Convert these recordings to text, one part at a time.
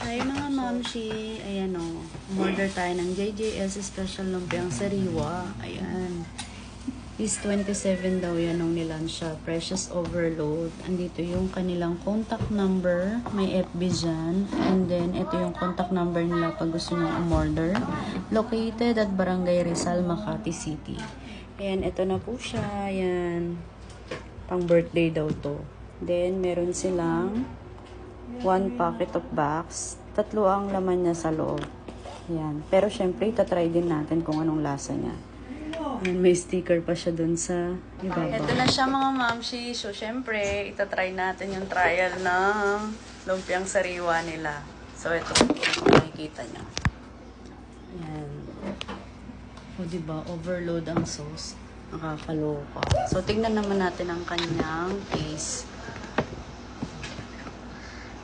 Hi mga mamshi, ayan o, umorder tayo ng JJS Special Lumpiang Sariwa, ayan. Is 27 daw yan nung nilansya, Precious Overload. Andito yung kanilang contact number, may FB dyan, and then ito yung contact number nila pag gusto nyo umorder. Located at Barangay Rizal, Makati City. Ayan, ito na po siya, ayan. Pang birthday daw to. Then, meron silang 1 packet of box. 3 ang laman niya sa loob. Yan. Pero syempre, itatry din natin kung anong lasa niya. Yan, may sticker pa siya dun sa ibabaw. Ito na siya mga mamshi. So, syempre, itatry natin yung trial ng lumpiang sariwa nila. So, ito. Kung makikita niyo. Yan. O, diba? Overload ang sauce. Nakakaloka. So, tingnan naman natin ang kanyang taste.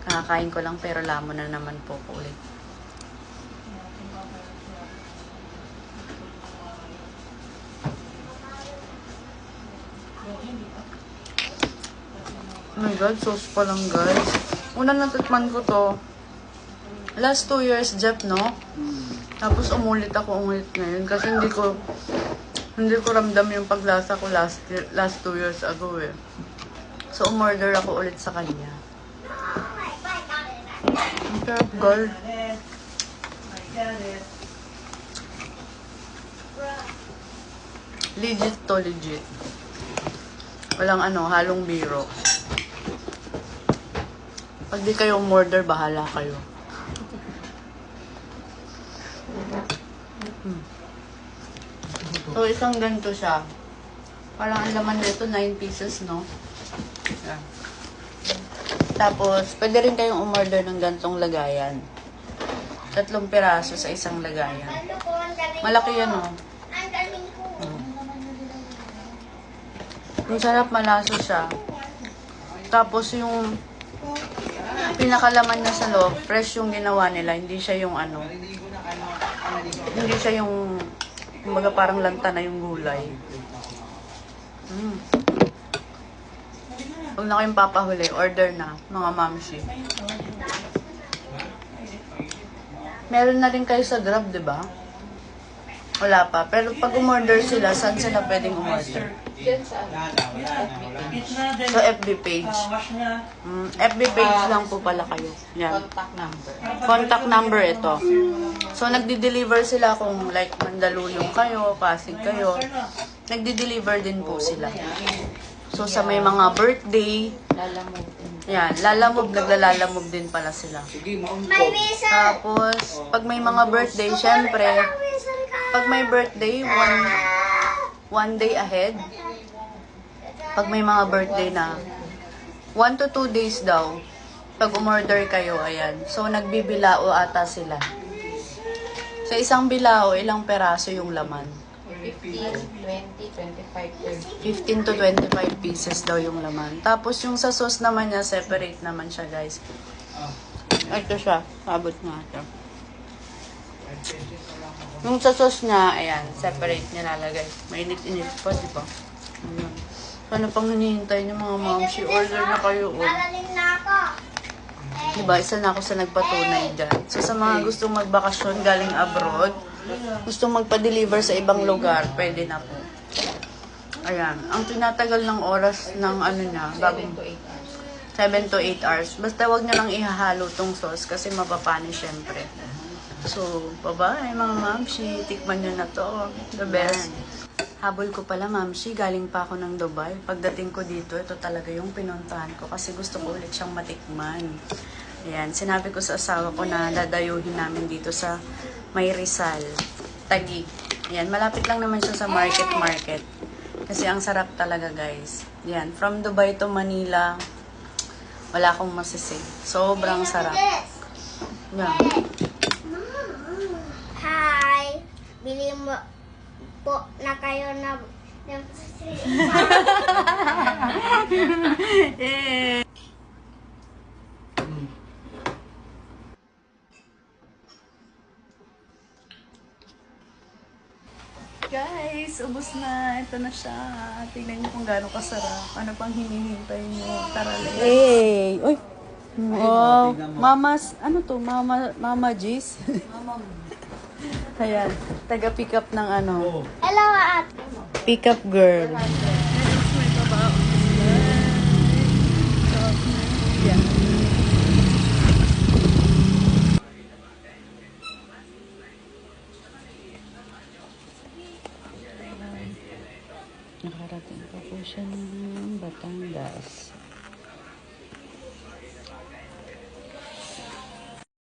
Kakakain ko lang pero lamon na naman po ko ulit. Oh my god, sauce pa lang guys. Una natikman ko to. Last 2 years, Jeff, no? Tapos umulit ngayon kasi hindi ko ramdam yung paglasa ko last 2 years ago eh. So umorder ako ulit sa kanya. Ang sarap, girl. Legit to, legit. Walang halong biro. Pag di kayo umorder, bahala kayo. So, isang ganito siya. Parang ang laman nito, 9 pieces, no? Yan. Tapos, pwede rin kayong umorder ng gantong lagayan. 3 piraso sa isang lagayan. Malaki yan, oh. Ang sarap, malaso siya. Tapos, yung pinakalaman niya sa loob, fresh yung ginawa nila. Hindi siya yung hindi siya yung kumbaga parang lanta na yung gulay. Huwag na kayong papahuli. Order na, mga mamshi. Meron na rin kayo sa Grab, di ba? Wala pa. Pero pag umorder sila, saan sila pwedeng umorder? Sa FB page. FB page lang po pala kayo. Yan. Contact number. Contact number ito. So, nagdi-deliver sila kung like Mandaluyong kayo, Pasig kayo. Nagdi-deliver din po sila. So, sa may mga birthday, yan, naglalalamove din pala sila. Tapos, pag may mga birthday, syempre, pag may birthday, one day ahead. Pag may mga birthday na, 1 to 2 days daw, pag umorder kayo, ayan. So, nagbibilao ata sila. Sa isang bilao, ilang peraso yung laman? 15, 20, 25, 30. 15 to 25 pieces daw yung laman. Tapos yung sa sauce naman niya, separate naman siya, guys. Ito siya. Abot nga siya. Yung sa sauce niya, ayan, separate niya lalagay. Mainit-init pa, di ba? Ayan. Ano pang hinihintay niyo mga mamshi? Order na kayo, oh. Diba, isa na ako sa nagpatunay dyan. So, sa mga gustong magbakasyon galing abroad, gustong magpa-deliver sa ibang lugar, pwede na po. Ayan. Ang tinatagal ng oras ng niya, bagong 7 to 8 hours. Basta wag nyo lang ihahalo tong sauce kasi mapapani syempre. So, bye-bye mga mamshi. Tikman nyo na to. The best. Habol ko pala, mamshi. Galing pa ako ng Dubai. Pagdating ko dito, ito talaga yung pinuntahan ko kasi gusto ko ulit siyang matikman. Ayan. Sinabi ko sa asawa ko na dadayuhin namin dito sa May Rizal, Taguig. Ayan. Malapit lang naman siya sa market. Kasi ang sarap talaga, guys. Ayan. From Dubai to Manila, wala akong masisig. Sobrang sarap. Ayan. Hi! Bili mo po na kayo na Guys, ubos na. Ito na siya. Tingnan niyo kung gaano kasarap. Ano pang hinihintay niyo? Tara, let's. Hey! Uy! Wow. Mamas, ano to? Mama G's? Ayan. Taga-pick up ng ano. Hello, ate. Pick up girl. Nakarating pa po siya ng Batangas.